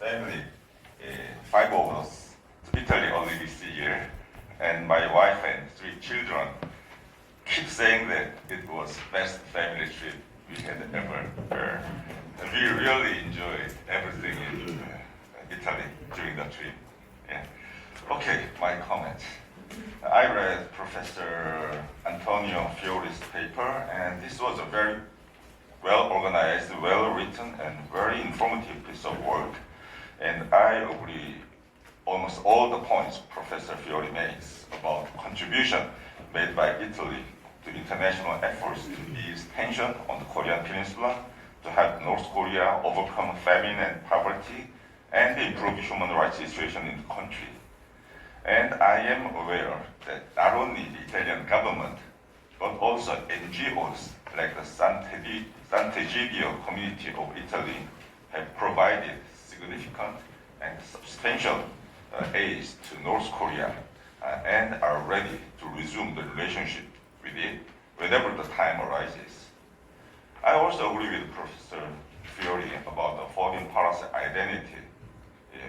family, five of us, to Italy early this year, and my wife and three children keep saying that it was best family trip we had ever. We really enjoyed everything in Italy during the trip. Yeah. Okay, my comment. I read Professor Antonio Fiori's paper, and this was a very well organized, well written, and very informative piece of work. And I agree almost all the points Professor Fiori makes about contribution made by Italy to international efforts to ease tension on the Korean Peninsula, to help North Korea overcome famine and poverty, and improve human rights situation in the country. And I am aware that not only the Italian government, but also NGOs like the Sant'Egidio community of Italy have provided significant and substantial aid to North Korea and are ready to resume the relationship with it whenever the time arises. I also agree with Professor Fiori about the foreign policy identity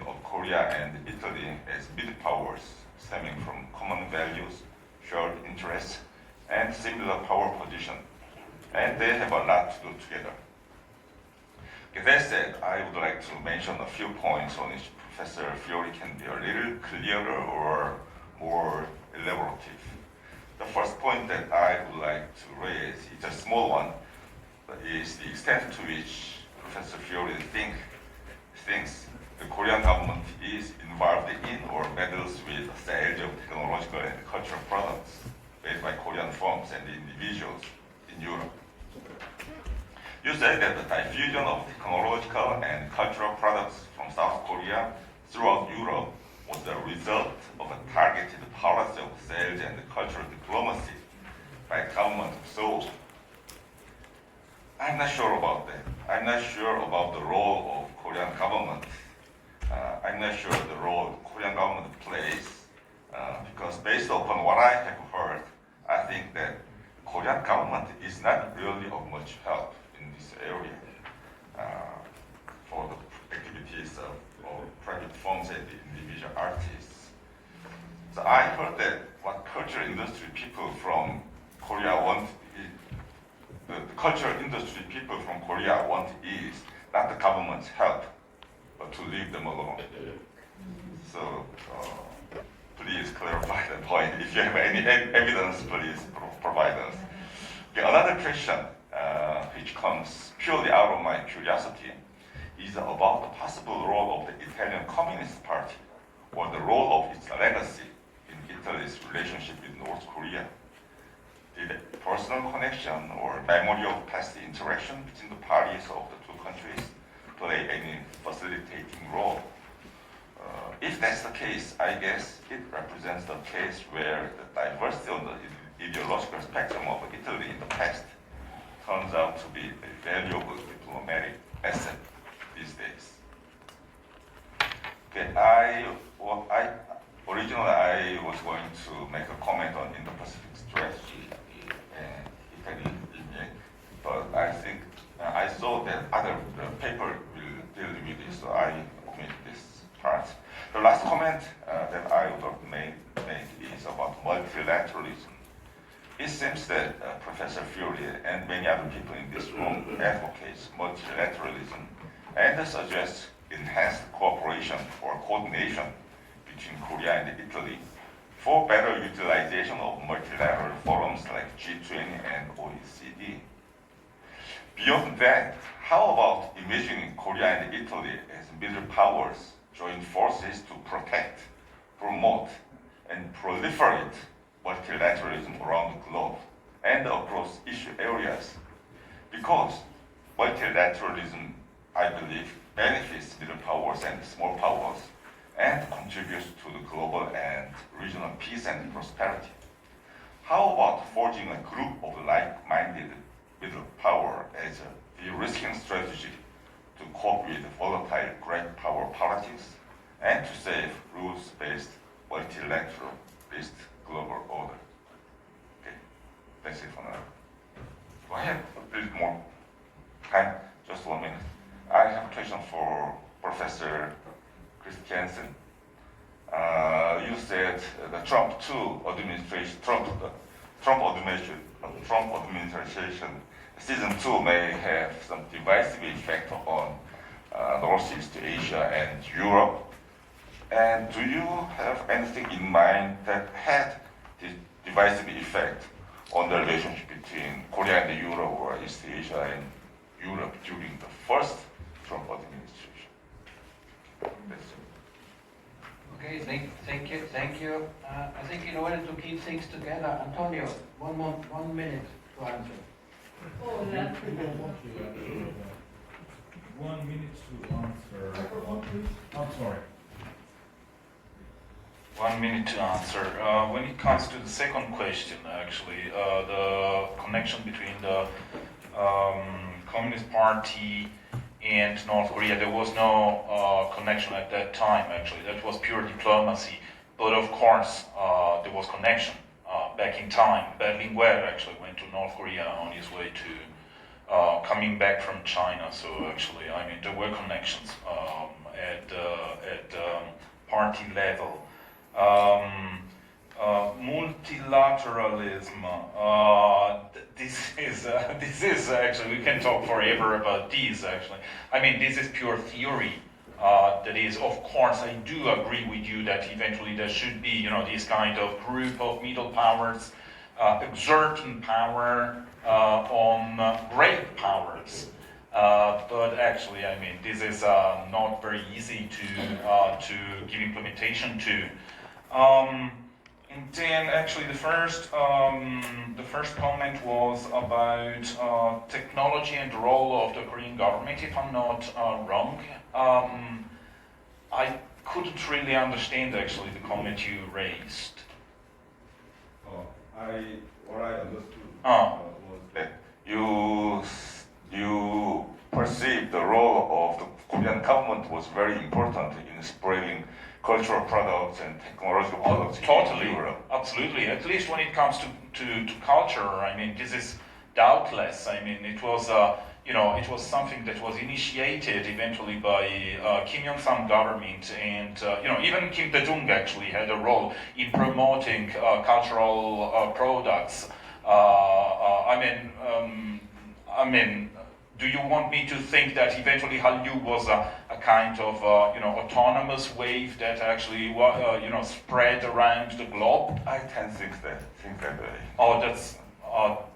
of Korea and Italy as mid-powers stemming from common values, shared interests, and similar power position. And they have a lot to do together. With that said, I would like to mention a few points on which Professor Fiori can be a little clearer or more elaborative. The first point that I would like to raise is a small one, is the extent to which Professor Fiori thinks the Korean government is involved in or meddles with sales of technological and cultural products made by Korean firms and individuals in Europe. You said that the diffusion of technological and cultural products from South Korea throughout Europe was the result of a targeted policy of sales and cultural diplomacy by the government of Seoul. I'm not sure about that. I'm not sure about the role of Korean government. I'm not sure the role Korean government plays because based upon what I have heard, I think that Korean government is not really of much help in this area for the activities of private firms and individual artists. So I heard that what culture industry people from Korea want, the cultural industry people from Korea want is not the government's help, but to leave them alone. So please clarify the point. If you have any evidence, please provide us. Okay, another question which comes purely out of my curiosity is about the possible role of the Italian Communist Party or the role of its legacy in Italy's relationship with North Korea. Did a personal connection or memory of past interaction between the parties of the two countries play any facilitating role? If that's the case, I guess it represents the case where the diversity on the ideological spectrum of Italy in the past turns out to be a valuable diplomatic asset these days. Okay, originally I was going to make a comment on Indo-Pacific strategy and Italy, but I think I saw that other paper will deal with this, so I omit this part. The last comment that I would make is about multilateralism. It seems that Professor Fiori and many other people in this room advocates multilateralism and suggests enhanced cooperation or coordination between Korea and Italy for better utilization of multilateral forums like G20 and OECD. Beyond that, how about imagining Korea and Italy as middle powers join forces to protect, promote, and proliferate multilateralism around the globe and across issue areas? Because multilateralism, I believe, benefits middle powers and small powers and contributes to the global and regional peace and prosperity. How about forging a group of like-minded middle power as a de-risking strategy to cope with volatile great power politics and to save rules-based, multilateral-based global order? Okay, that's it for now. Do I have a little more time? Just 1 minute. I have a question for Professor Christiansen. You said the Trump administration season 2 may have some divisive effect on Northeast Asia and Europe. And do you have anything in mind that had this divisive effect on the relationship between Korea and Europe or East Asia and Europe during the first Trump administration? That's it. Okay, thank you. I think in order to keep things together, Antonio, 1 minute to answer. 1 minute to answer. I'm sorry. 1 minute to answer. When it comes to the second question, actually, the connection between the Communist Party and North Korea, there was no connection at that time, actually. That was pure diplomacy. But of course, there was connection back in time. Berlinguer actually went to North Korea on his way to coming back from China. So actually, I mean, there were connections at party level. Multilateralism. This is actually, we can talk forever about this. Actually, I mean, this is pure theory. That is, of course, I do agree with you that eventually there should be, this kind of group of middle powers exerting power on great powers. But actually, I mean, this is not very easy to give implementation to. And then, actually, the first comment was about technology and the role of the Korean government. If I'm not wrong, I couldn't really understand actually the comment you raised. What I understood was that you perceived the role of the Korean government was very important in spreading cultural products and technological products Totally, in Europe. absolutely. At least when it comes to culture, I mean, this is doubtless. I mean, it was it was something that was initiated eventually by Kim Il-sung government, and even Kim Dae-jung actually had a role in promoting cultural products. I mean, do you want me to think that eventually Hallyu was a kind of autonomous wave that actually spread around the globe? I can think that way. Oh, that's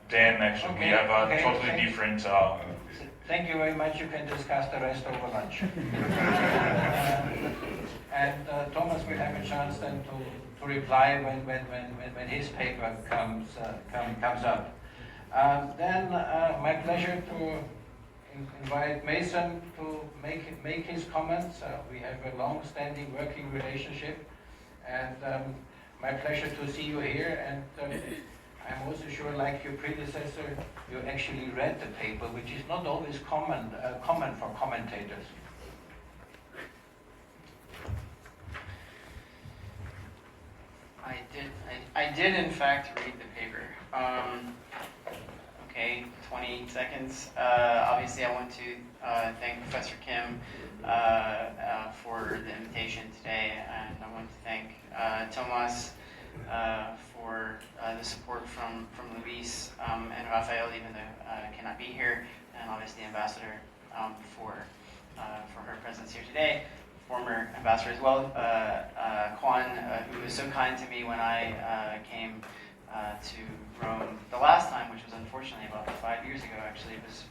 then actually we have a totally different. Thank you very much. You can discuss the rest over lunch. And Thomas will have a chance then to reply when his paper comes up. Then my pleasure to invite Mason to make his comments. We have a long-standing working relationship, and my pleasure to see you here. And I'm also sure, like your predecessor, you actually read the paper, which is not always common for commentators. I did in fact read the paper. Okay, 20 seconds. Obviously, I want to thank Professor Kim for the invitation today, and I want to thank Thomas for the support from Luis and Rafael, even though cannot be here, and obviously the ambassador for her presence here today. Former ambassador as well, Kwan, who was so kind to me when I came to Rome the last time, which was unfortunately about 5 years ago. Actually, it was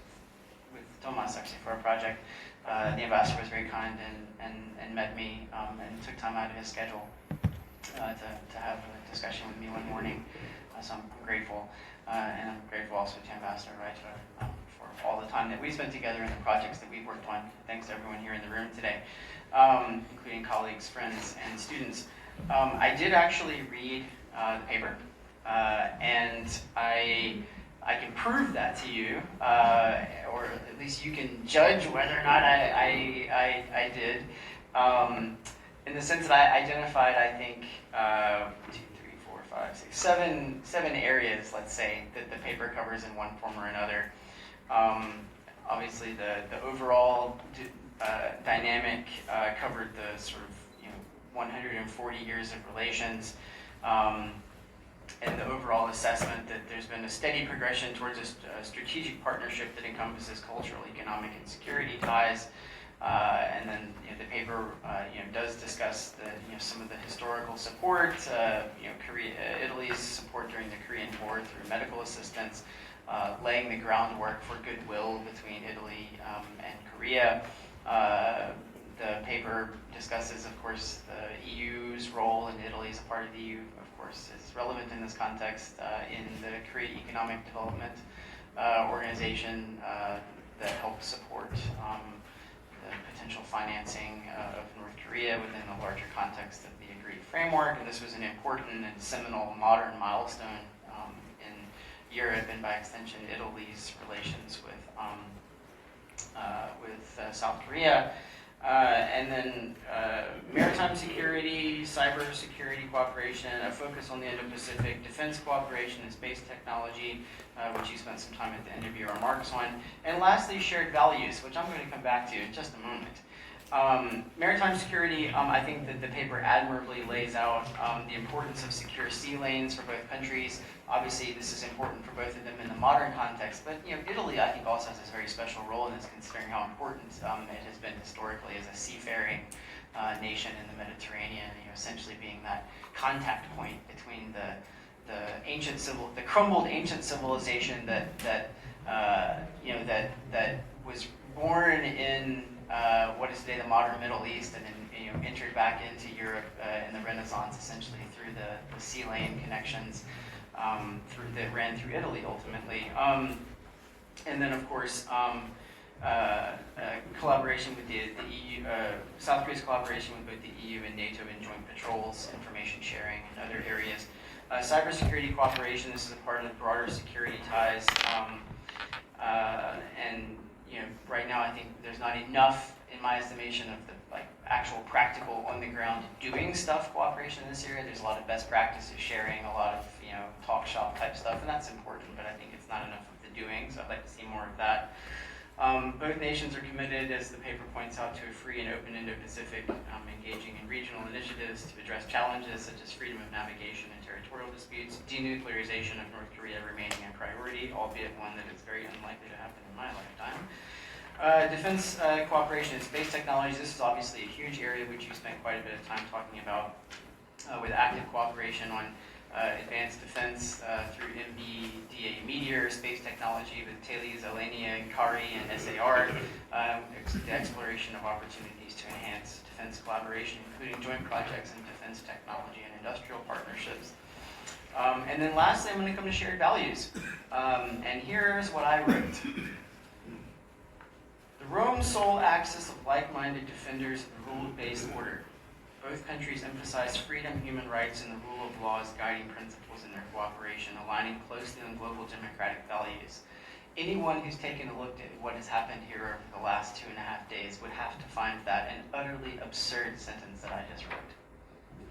with Thomas actually for a project. The ambassador was very kind and met me and took time out of his schedule to have a discussion with me one morning. So I'm grateful, and I'm grateful also to Ambassador Reiter for all the time that we spent together and the projects that we've worked on. Thanks to everyone here in the room today, including colleagues, friends, and students. I did actually read the paper, and I can prove that to you, or at least you can judge whether or not I did. In the sense that I identified, I think, 2, 3, 4, 5, 6, 7 areas, let's say, that the paper covers in one form or another. Obviously, the overall dynamic, covered the sort of 140 years of relations, and the overall assessment that there's been a steady progression towards a strategic partnership that encompasses cultural, economic, and security ties. And then the paper does discuss some of the historical support, Italy's support during the Korean War through medical assistance, laying the groundwork for goodwill between Italy and Korea. The paper discusses, of course, the EU's role, and Italy as a part of the EU, of course, is relevant in this context in the Korea Economic Development Organization that helps support the potential financing of North Korea within the larger context of the agreed framework. And this was an important and seminal modern milestone in Europe, and by extension Italy's relations with South Korea. And then maritime security, cyber security cooperation, a focus on the Indo-Pacific, defense cooperation and space technology, which you spent some time at the end of your remarks on. And lastly, shared values, which I'm going to come back to in just a moment. Maritime security, I think that the paper admirably lays out the importance of secure sea lanes for both countries. Obviously, this is important for both of them in the modern context, but Italy, I think, also has this very special role in this, considering how important it has been historically as a seafaring nation in the Mediterranean, essentially being that contact point between the crumbled ancient civilization that was born in what is today the modern Middle East, and then entered back into Europe in the Renaissance, essentially through the sea lane connections that ran through Italy ultimately. And then, of course, collaboration with the EU, South Korea's collaboration with both the EU and NATO in joint patrols, information sharing, and other areas. Cybersecurity cooperation, this is a part of the broader security ties. And right now I think there's not enough, in my estimation, of the actual practical on the ground doing stuff cooperation in this area. There's a lot of best practices sharing, a lot of talk shop type stuff, and that's important, but I think it's not enough of the doing, so I'd like to see more of that. Both nations are committed, as the paper points out, to a free and open Indo-Pacific, engaging in regional initiatives to address challenges such as freedom of navigation and territorial disputes, denuclearization of North Korea remaining a priority, albeit one that is very unlikely to happen in my lifetime. Defense cooperation and space technologies, this is obviously a huge area which you spent quite a bit of time talking about, with active cooperation on advanced defense through MBDA Meteor, space technology with Thales, Alenia, Kari, and SAR, the exploration of opportunities to enhance defense collaboration, including joint projects in defense technology and industrial partnerships. And then lastly, I'm going to come to shared values. And here's what I wrote. The Rome-Seoul axis of like-minded defenders of the rule-based order. Both countries emphasize freedom, human rights, and the rule of law as guiding principles in their cooperation, aligning closely on global democratic values. Anyone who's taken a look at what has happened here over the last 2.5 days would have to find that an utterly absurd sentence that I just wrote.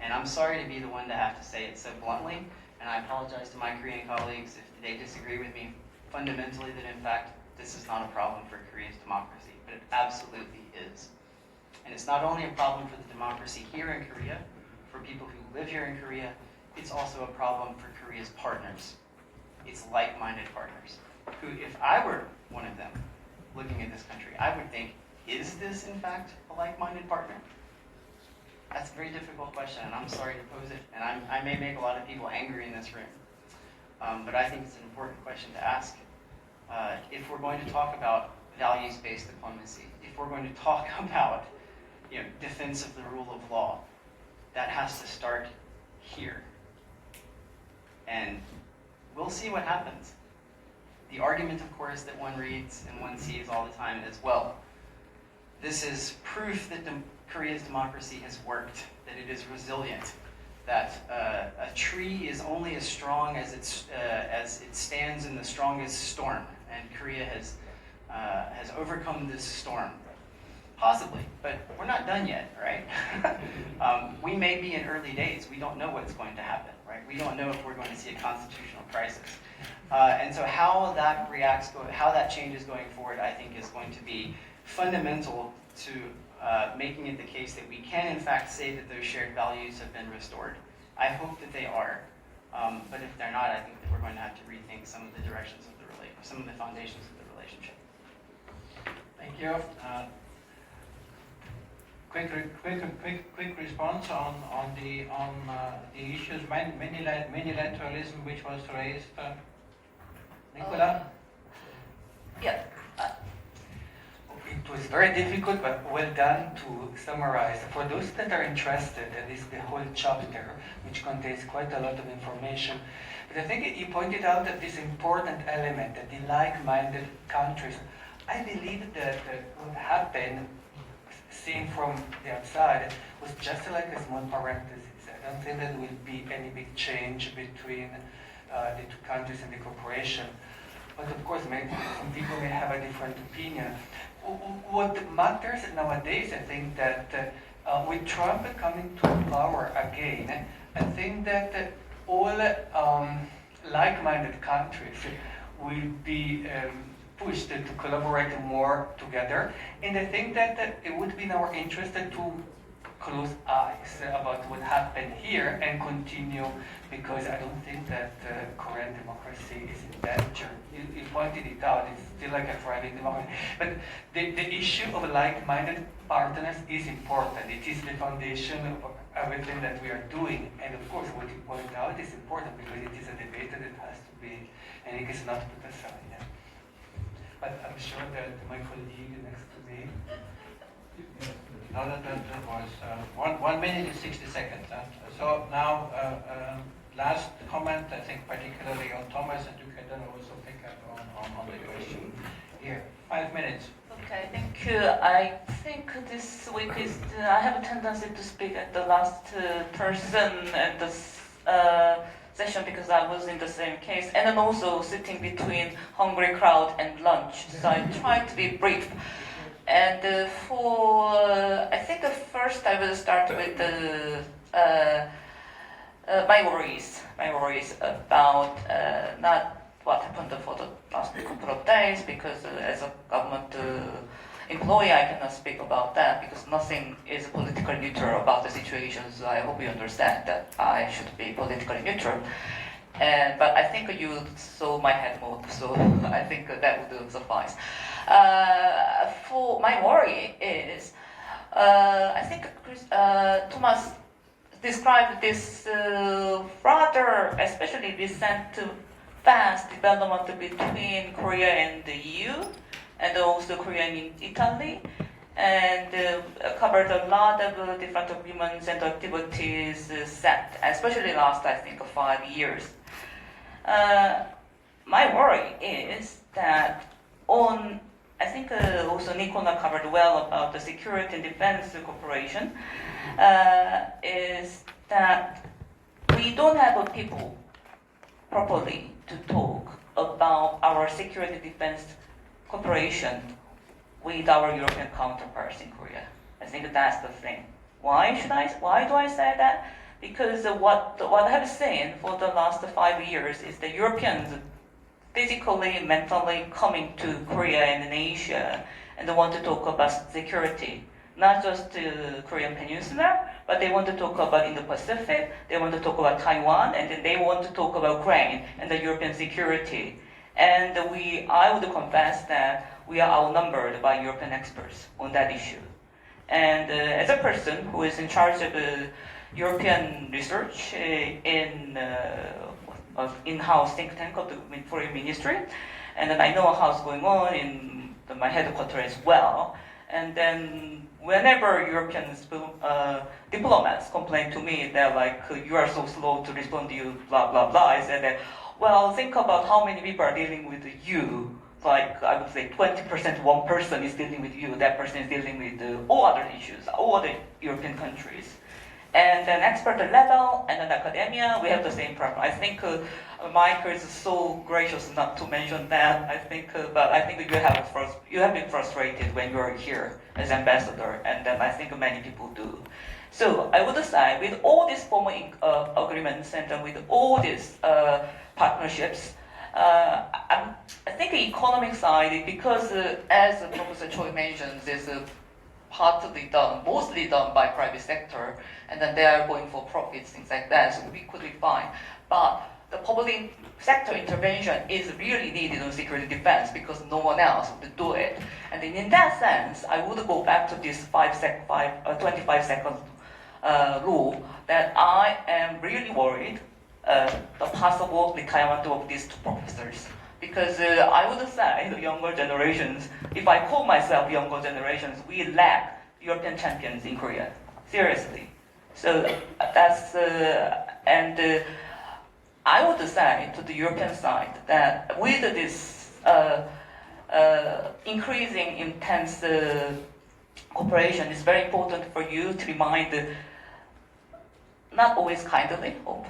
And I'm sorry to be the one to have to say it so bluntly, and I apologize to my Korean colleagues if they disagree with me fundamentally that, in fact, this is not a problem for Korea's democracy, but it absolutely is. And it's not only a problem for the democracy here in Korea, for people who live here in Korea, it's also a problem for Korea's partners. It's like-minded partners, who, if I were one of them looking at this country, I would think, is this in fact a like-minded partner? That's a very difficult question, and I'm sorry to pose it, and I may make a lot of people angry in this room. But I think it's an important question to ask. If we're going to talk about values-based diplomacy, if we're going to talk about defense of the rule of law, that has to start here. And we'll see what happens. The argument, of course, that one reads and one sees all the time is, well, this is proof that Korea's democracy has worked, that it is resilient, that a tree is only as strong as it stands in the strongest storm, and Korea has overcome this storm. Possibly, but we're not done yet, right? We may be in early days. We don't know what's going to happen, right? We don't know if we're going to see a constitutional crisis. And so how that changes going forward, I think, is going to be fundamental to making it the case that we can in fact say that those shared values have been restored. I hope that they are, but if they're not, I think that we're going to have to rethink some of the directions of some of the foundations of the relationship. Thank you. Quick response on the issues, multilateralism, which was raised. Nicola? Yeah. It was very difficult, but well done to summarize. For those that are interested, and this is the whole chapter, which contains quite a lot of information. But I think you pointed out that this important element, that the like-minded countries, I believe that what happened, seen from the outside, was just like a small parenthesis. I don't think that there will be any big change between the two countries and the cooperation. But of course, some people may have a different opinion. What matters nowadays, I think that with Trump coming to power again, I think that all like-minded countries will be pushed to collaborate more together. And I think that it would be in our interest to close eyes about what happened here and continue, because I don't think that Korean democracy is in danger. You pointed it out, it's still like a thriving democracy. But the issue of like-minded partners is important. It is the foundation of everything that we are doing. And of course, what you point out is important because it is a debate that has to be, and it is not put aside. Yeah. But I'm sure that my colleague next to me. No, that was 1 minute and 60 seconds. So now, last comment, I think particularly on Thomas, and you can then also pick up on the question here. 5 minutes. Okay, thank you. I think this week is, I have a tendency to speak at the last person at this session because I was in the same case, and then also sitting between hungry crowd and lunch. So I tried to be brief. And I think first I will start with my worries about not what happened for the last couple of days, because as a government employee I cannot speak about that because nothing is politically neutral about the situation. So I hope you understand that I should be politically neutral. But I think you saw my head move, so I think that would suffice. For my worry is, I think Thomas described this rather, especially recent fast development between Korea and the EU, and also Korea and Italy, and covered a lot of different agreements and activities set, especially last, I think, 5 years. My worry is that I think also Nicola covered well about the security and defense cooperation, is that we don't have people properly to talk about our security defense cooperation with our European counterparts in Korea. I think that's the thing. Why do I say that? Because what I have seen for the last 5 years is the Europeans physically, mentally coming to Korea and in Asia and they want to talk about security. Not just the Korean Peninsula, but they want to talk about in the Pacific, they want to talk about Taiwan, and then they want to talk about Ukraine and the European security. And I would confess that we are outnumbered by European experts on that issue. And as a person who is in charge of European research of in-house think tank of the Foreign Ministry, and then I know how it's going on in my headquarters as well. And then whenever European diplomats complain to me, they're like, you are so slow to respond to you, blah, blah, blah. I said, well, think about how many people are dealing with you. Like, I would say 20%, one person is dealing with you, that person is dealing with all other issues, all other European countries. And then expert level, and then academia, we have the same problem. I think Michael is so gracious not to mention that. I think, but I think you have been frustrated when you are here as ambassador, and then I think many people do. So I would say, with all these formal agreements and with all these partnerships, I think the economic side, because as Professor Choi mentioned, this partly done, mostly done by private sector, and then they are going for profits, things like that. So we could be fine. But the public sector intervention is really needed on security defense because no one else would do it. And in that sense, I would go back to this 25-second rule that I am really worried the possible retirement of these two professors. Because I would say the younger generations, if I call myself younger generations, we lack European champions in Korea. Seriously. So that's, I would say to the European side that with this increasing intense cooperation, it's very important for you to remind, not always kindly, hope,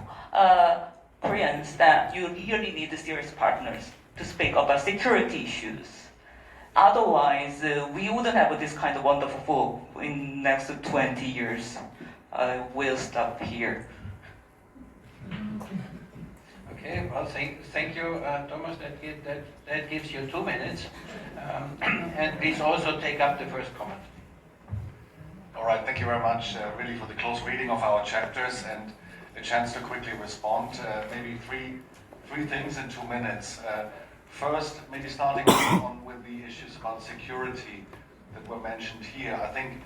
Koreans that you really need serious partners to speak about security issues. Otherwise, we wouldn't have this kind of wonderful folk in next 20 years. I will stop here. Okay, well, thank you, Thomas. That gives you 2 minutes. And please also take up the first comment. All right, thank you very much, really, for the close reading of our chapters and a chance to quickly respond. Maybe three things in 2 minutes. First, maybe starting on with the issues about security that were mentioned here. I think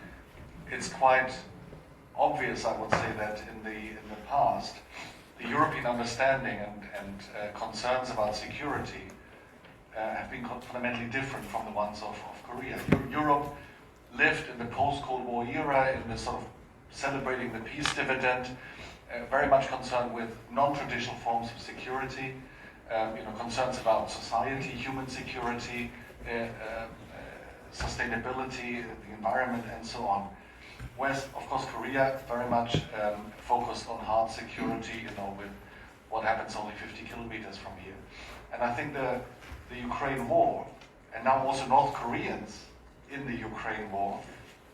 it's quite obvious, I would say, that in the past, the European understanding and concerns about security have been fundamentally different from the ones of Korea. Europe lived in the post-Cold War era, in the sort of celebrating the peace dividend, very much concerned with non-traditional forms of security, concerns about society, human security, sustainability, the environment, and so on. Whereas, of course, Korea very much focused on hard security, with what happens only 50 kilometers from here. And I think the Ukraine war, and now also North Koreans in the Ukraine war,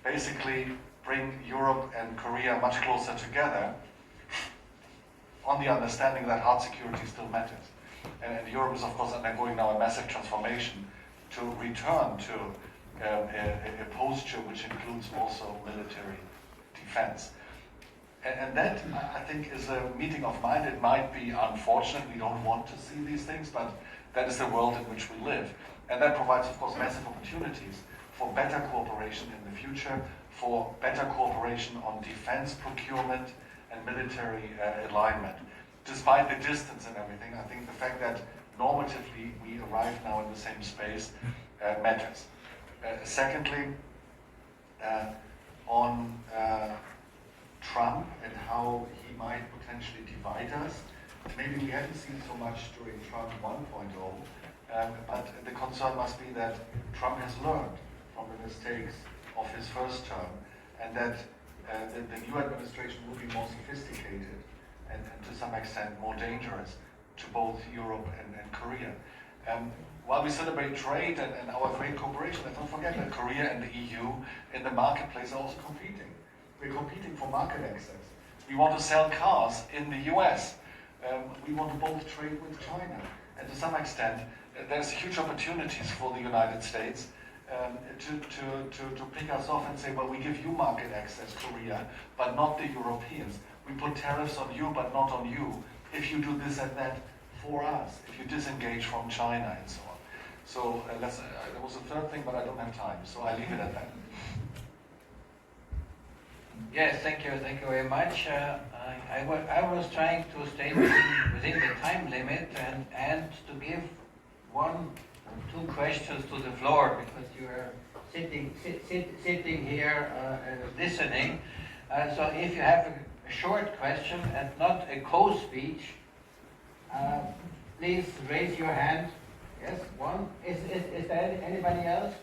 basically bring Europe and Korea much closer together on the understanding that hard security still matters. And Europe is, of course, undergoing now a massive transformation to return to a posture which includes also military defense. And that, I think, is a meeting of mind. It might be unfortunate, we don't want to see these things, but that is the world in which we live. And that provides, of course, massive opportunities for better cooperation in the future, for better cooperation on defense procurement and military alignment. Despite the distance and everything, I think the fact that normatively we arrive now in the same space matters. Secondly, on Trump and how he might potentially divide us, maybe we haven't seen so much during Trump 1.0, but the concern must be that Trump has learned from the mistakes of his first term, and that the new administration will be more sophisticated and to some extent more dangerous to both Europe and Korea. While we celebrate trade and our great cooperation, don't forget that Korea and the EU in the marketplace are also competing. We're competing for market access. We want to sell cars in the US. We want to both trade with China. And to some extent, there's huge opportunities for the United States to pick us off and say, well, we give you market access, Korea, but not the Europeans. We put tariffs on you, but not on you. If you do this and that for us, if you disengage from China and so on. So there was a third thing, but I don't have time, so I leave it at that. Yes, thank you very much. I was trying to stay within the time limit and to give 1 or 2 questions to the floor, because you are sitting here listening. So if you have a short question and not a co-speech, please raise your hand. Yes, one. Is there anybody else?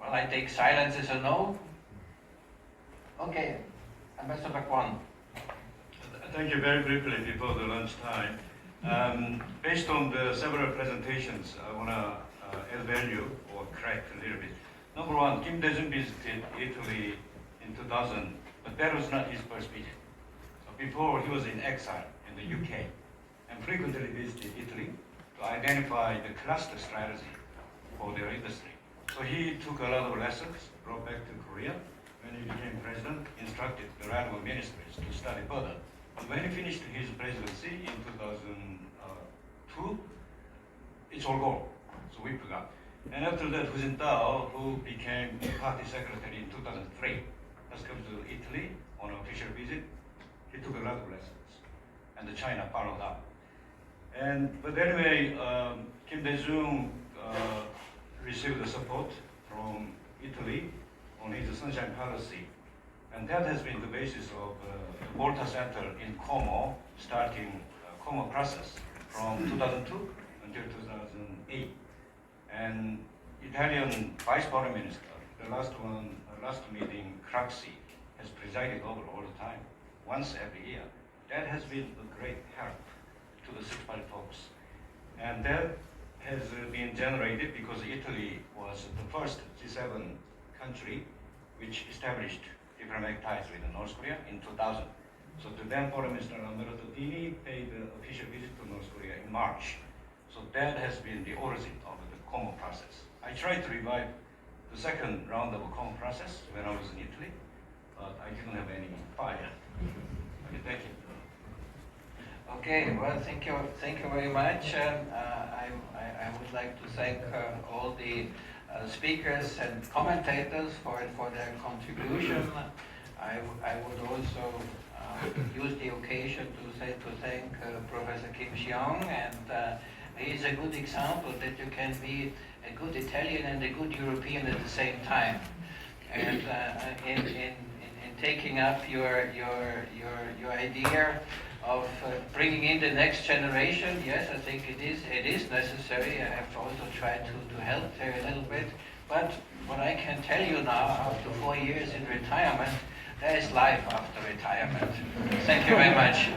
Well, I take silence as a no. Okay, Ambassador Bakwan. Thank you. Very briefly before the lunchtime. Based on the several presentations, I want to add value or correct a little bit. Number one, Kim Dae-jung visited Italy in 2000, but that was not his first visit. So before, he was in exile in the UK and frequently visited Italy to identify the cluster strategy for their industry. So he took a lot of lessons, brought back to Korea. When he became president, instructed the relevant ministries to study further. But when he finished his presidency in 2002, it's all gone. So we forgot. And after that, Hu Jintao, who became party secretary in 2003, has come to Italy on an official visit. He took a lot of lessons, and China followed up. But anyway, Kim Dae-jung received the support from Italy on his sunshine policy, and that has been the basis of the Volta Center in Como, starting Como process from 2002 until 2008. And Italian Vice Foreign Minister, the last meeting, Craxi, has presided over all the time, once every year. That has been a great help to the six-party folks. And that has been generated because Italy was the first G7 country which established diplomatic ties with North Korea in 2000. So the then Foreign Minister Alberto Dini paid the official visit to North Korea in March. So that has been the origin of the Como process. I tried to revive the second round of the Como process when I was in Italy, but I didn't have any fire. Okay, thank you. Okay, well, thank you very much. I would like to thank all the speakers and commentators for their contribution. I would also use the occasion to thank Professor Kim Xiong, and he is a good example that you can be a good Italian and a good European at the same time. And in taking up your idea of bringing in the next generation, yes, I think it is necessary. I have also tried to help there a little bit. But what I can tell you now, after 4 years in retirement, there is life after retirement. Thank you very much.